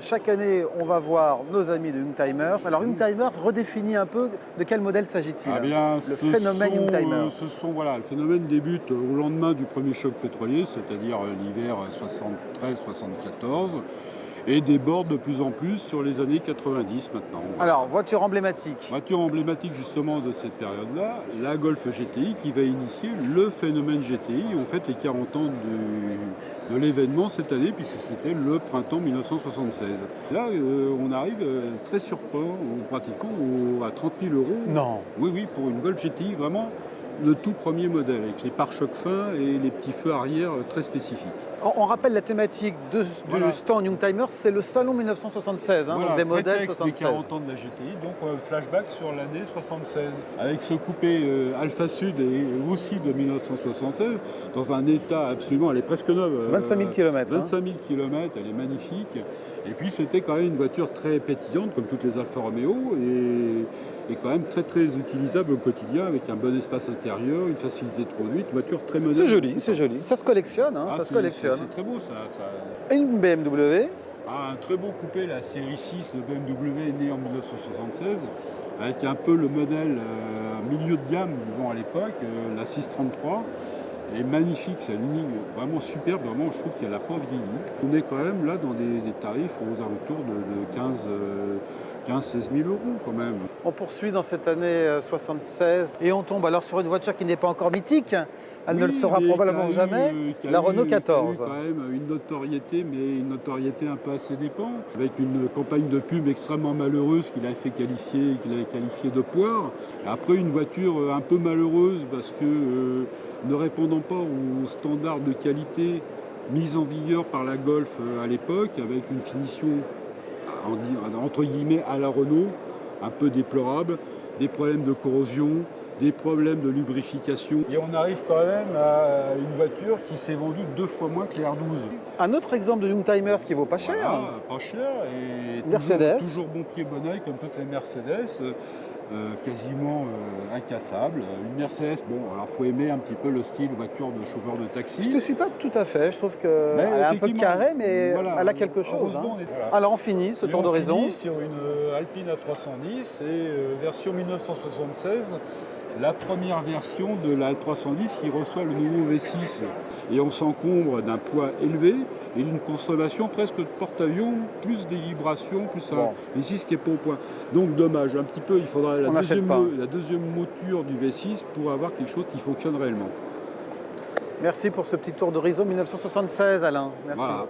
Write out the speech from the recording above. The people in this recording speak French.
chaque année, on va voir nos amis de Youngtimers. Alors Youngtimers redéfinit un peu de quel modèle s'agit-il? Ah bien, le phénomène Youngtimers. Le phénomène débute au lendemain du premier choc pétrolier, c'est-à-dire l'hiver 73-74, et déborde de plus en plus sur les années 90 maintenant. Alors, voiture emblématique. Voiture emblématique justement de cette période-là, la Golf GTI qui va initier le phénomène GTI. On fête les 40 ans de l'événement cette année puisque c'était le printemps 1976. Là, on arrive très surprenant en pratiquant à 30 000 euros. Non. Oui, pour une Golf GTI, vraiment le tout premier modèle, avec les pare-chocs fins et les petits feux arrière très spécifiques. On rappelle la thématique du stand Youngtimers, c'est le salon 1976, hein, donc des modèles 76. Les 40 ans de la GTI, donc flashback sur l'année 76. Avec ce coupé Alpha Sud et aussi de 1976, dans un état absolument, elle est presque neuve. 25 000 km. 25 000 km, elle est magnifique. Et puis c'était quand même une voiture très pétillante, comme toutes les Alfa Romeo, et quand même très très utilisable au quotidien, avec un bon espace intérieur, une facilité de conduite, une voiture très moderne. C'est joli. Ça se collectionne, ça se collectionne. C'est très beau ça. Et une BMW. Un très beau coupé, la série 6 de BMW est née en 1976, avec un peu le modèle milieu de gamme, disons à l'époque, la 633. Elle est magnifique, c'est une ligne vraiment superbe, vraiment je trouve qu'elle n'a pas vieilli. On est quand même là dans des tarifs aux alentours de 15-16 000 euros quand même. On poursuit dans cette année 76 et on tombe alors sur une voiture qui n'est pas encore mythique. Elle ne le sera probablement jamais, la Renault 14. Qui a eu quand même une notoriété, mais une notoriété un peu à ses dépens, avec une campagne de pub extrêmement malheureuse qu'il avait qualifiée de poire. Et après une voiture un peu malheureuse parce que ne répondant pas aux standards de qualité mis en vigueur par la Golf à l'époque, avec une finition entre guillemets à la Renault, un peu déplorable, des problèmes de corrosion, des problèmes de lubrification. Et on arrive quand même à une voiture qui s'est vendue 2 fois moins que les R12. Un autre exemple de Youngtimers qui vaut pas cher. Pas cher et Mercedes. Toujours bon pied bon oeil comme toutes les Mercedes. Quasiment incassable. Une Mercedes, alors il faut aimer un petit peu le style voiture de chauffeur de taxi. Je te suis pas tout à fait, je trouve qu'elle est un peu carrée, mais elle a quelque chose. Alors on finit ce tour d'horizon. On finit sur une Alpine A310 et version 1976. La première version de la 310 qui reçoit le nouveau V6. Et on s'encombre d'un poids élevé et d'une consommation presque de porte-avions, plus des vibrations, plus un V6 qui n'est pas au point. Donc dommage, un petit peu, il faudra la deuxième mouture du V6 pour avoir quelque chose qui fonctionne réellement. Merci pour ce petit tour d'horizon 1976, Alain. Merci. Voilà.